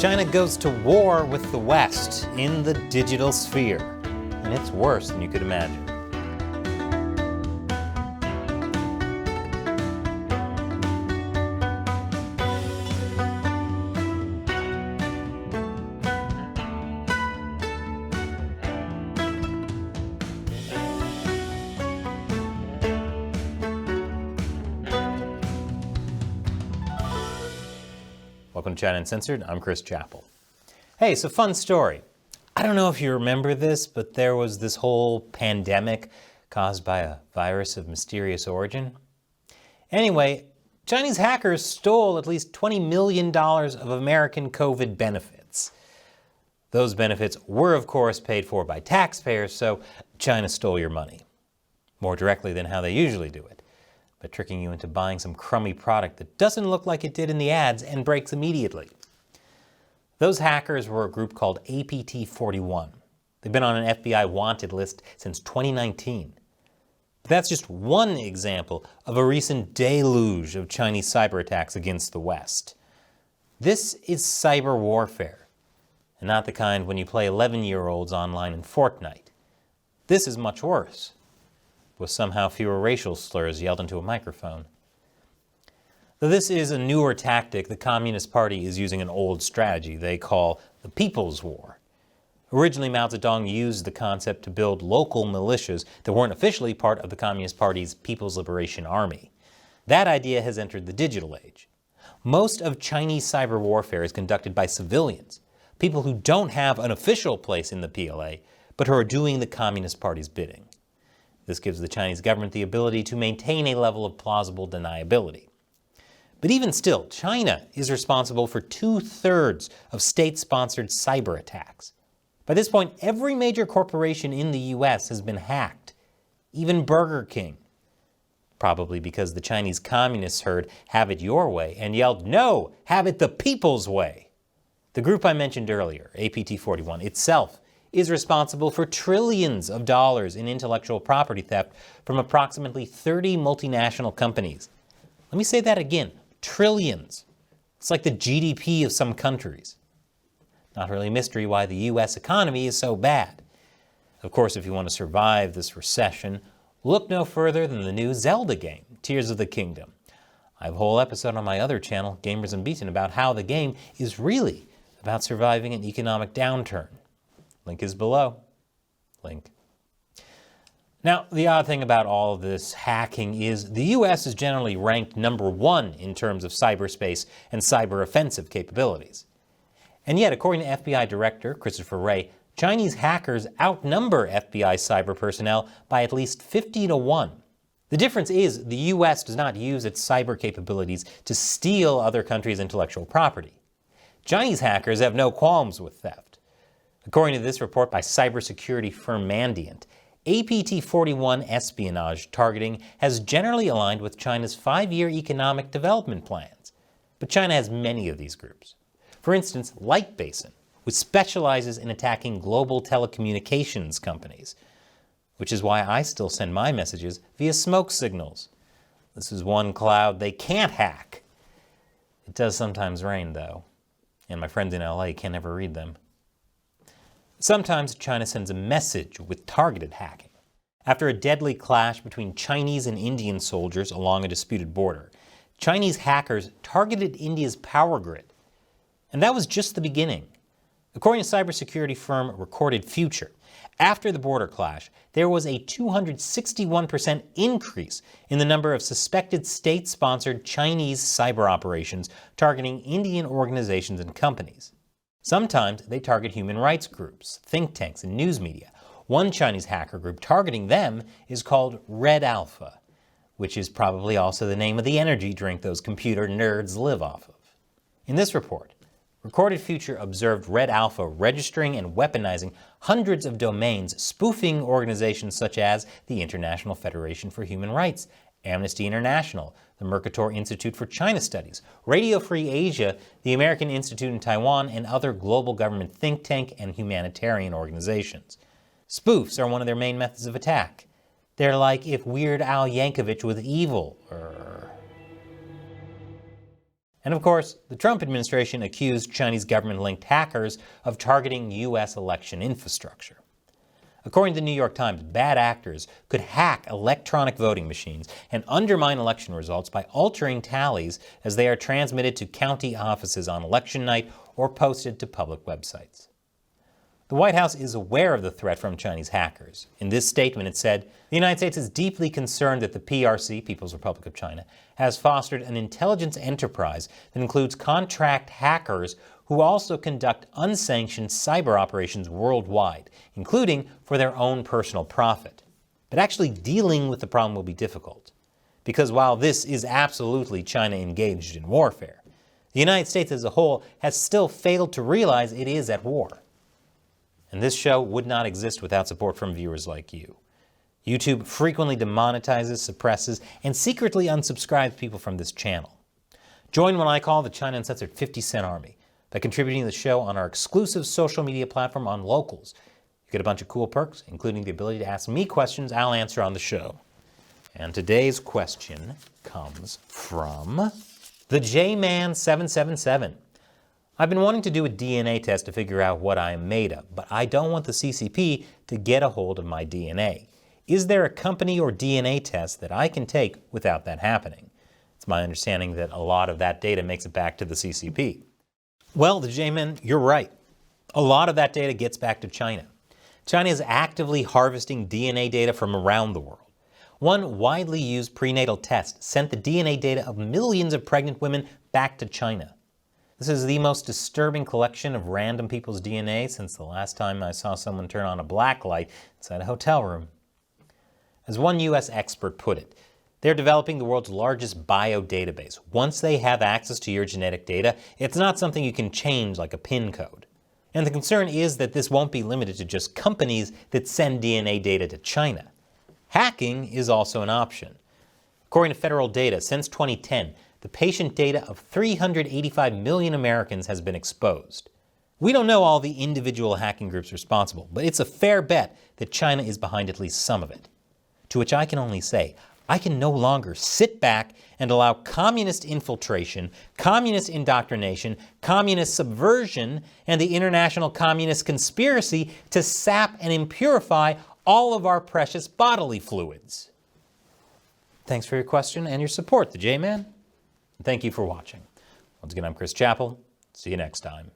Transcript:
China goes to war with the West in the digital sphere, and it's worse than you could imagine. Welcome to China Uncensored. I'm Chris Chappell. Hey, it's a fun story. I don't know if you remember this, but there was this whole pandemic caused by a virus of mysterious origin. Anyway, Chinese hackers stole at least $20 million of American COVID benefits. Those benefits were, of course, paid for by taxpayers, so China stole your money. More directly than how they usually do it, by tricking you into buying some crummy product that doesn't look like it did in the ads and breaks immediately. Those hackers were a group called APT41. They've been on an FBI wanted list since 2019. But that's just one example of a recent deluge of Chinese cyber attacks against the West. This is cyber warfare, and not the kind when you play 11-year-olds online in Fortnite. This is much worse, with somehow fewer racial slurs yelled into a microphone. Though this is a newer tactic, the Communist Party is using an old strategy they call the People's War. Originally, Mao Zedong used the concept to build local militias that weren't officially part of the Communist Party's People's Liberation Army. That idea has entered the digital age. Most of Chinese cyber warfare is conducted by civilians, people who don't have an official place in the PLA, but who are doing the Communist Party's bidding. This gives the Chinese government the ability to maintain a level of plausible deniability. But even still, China is responsible for 2/3 of state-sponsored cyber attacks. By this point, every major corporation in the US has been hacked, even Burger King. Probably because the Chinese communists heard, "Have it your way," and yelled, "No, have it the people's way." The group I mentioned earlier, APT41, itself is responsible for trillions of dollars in intellectual property theft from approximately 30 multinational companies. Let me say that again, trillions. It's like the GDP of some countries. Not really a mystery why the US economy is so bad. Of course, if you want to survive this recession, look no further than the new Zelda game, Tears of the Kingdom. I have a whole episode on my other channel, Gamers Unbeaten, about how the game is really about surviving an economic downturn. Link is below. Link. Now, the odd thing about all of this hacking is the US is generally ranked #1 in terms of cyberspace and cyber offensive capabilities. And yet, according to FBI Director Christopher Wray, Chinese hackers outnumber FBI cyber personnel by at least 50-1. The difference is the US does not use its cyber capabilities to steal other countries' intellectual property. Chinese hackers have no qualms with theft. According to this report by cybersecurity firm Mandiant, APT41 espionage targeting has generally aligned with China's 5-year economic development plans. But China has many of these groups. For instance, Light Basin, which specializes in attacking global telecommunications companies, which is why I still send my messages via smoke signals. This is one cloud they can't hack. It does sometimes rain, though, and my friends in LA can't ever read them. Sometimes China sends a message with targeted hacking. After a deadly clash between Chinese and Indian soldiers along a disputed border, Chinese hackers targeted India's power grid. And that was just the beginning. According to cybersecurity firm Recorded Future, after the border clash, there was a 261% increase in the number of suspected state-sponsored Chinese cyber operations targeting Indian organizations and companies. Sometimes they target human rights groups, think tanks, and news media. One Chinese hacker group targeting them is called Red Alpha, which is probably also the name of the energy drink those computer nerds live off of. In this report, Recorded Future observed Red Alpha registering and weaponizing hundreds of domains, spoofing organizations such as the International Federation for Human Rights, Amnesty International, the Mercator Institute for China Studies, Radio Free Asia, the American Institute in Taiwan, and other global government think tank and humanitarian organizations. Spoofs are one of their main methods of attack. They're like if Weird Al Yankovic was evil, And of course, the Trump administration accused Chinese government-linked hackers of targeting U.S. election infrastructure. According to the New York Times, bad actors could hack electronic voting machines and undermine election results by altering tallies as they are transmitted to county offices on election night or posted to public websites. The White House is aware of the threat from Chinese hackers. In this statement, it said, "The United States is deeply concerned that the PRC, People's Republic of China, has fostered an intelligence enterprise that includes contract hackers who also conduct unsanctioned cyber operations worldwide, including for their own personal profit." But actually dealing with the problem will be difficult, because while this is absolutely China engaged in warfare, the United States as a whole has still failed to realize it is at war. And this show would not exist without support from viewers like you. YouTube frequently demonetizes, suppresses, and secretly unsubscribes people from this channel. Join what I call the China Uncensored 50-cent army by contributing to the show on our exclusive social media platform on Locals. You get a bunch of cool perks, including the ability to ask me questions I'll answer on the show. And today's question comes from the J-Man 777. I've been wanting to do a DNA test to figure out what I am made of, but I don't want the CCP to get a hold of my DNA. Is there a company or DNA test that I can take without that happening? It's my understanding that a lot of that data makes it back to the CCP. Well, the J-Man, you're right. A lot of that data gets back to China. China is actively harvesting DNA data from around the world. One widely used prenatal test sent the DNA data of millions of pregnant women back to China. This is the most disturbing collection of random people's DNA since the last time I saw someone turn on a black light inside a hotel room. As one U.S. expert put it, they're developing the world's largest biodatabase. Once they have access to your genetic data, it's not something you can change like a PIN code. And the concern is that this won't be limited to just companies that send DNA data to China. Hacking is also an option. According to federal data, since 2010, the patient data of 385 million Americans has been exposed. We don't know all the individual hacking groups responsible, but it's a fair bet that China is behind at least some of it. To which I can only say, I can no longer sit back and allow communist infiltration, communist indoctrination, communist subversion, and the international communist conspiracy to sap and impurify all of our precious bodily fluids. Thanks for your question and your support, the J-Man. Thank you for watching. Once again, I'm Chris Chappell. See you next time.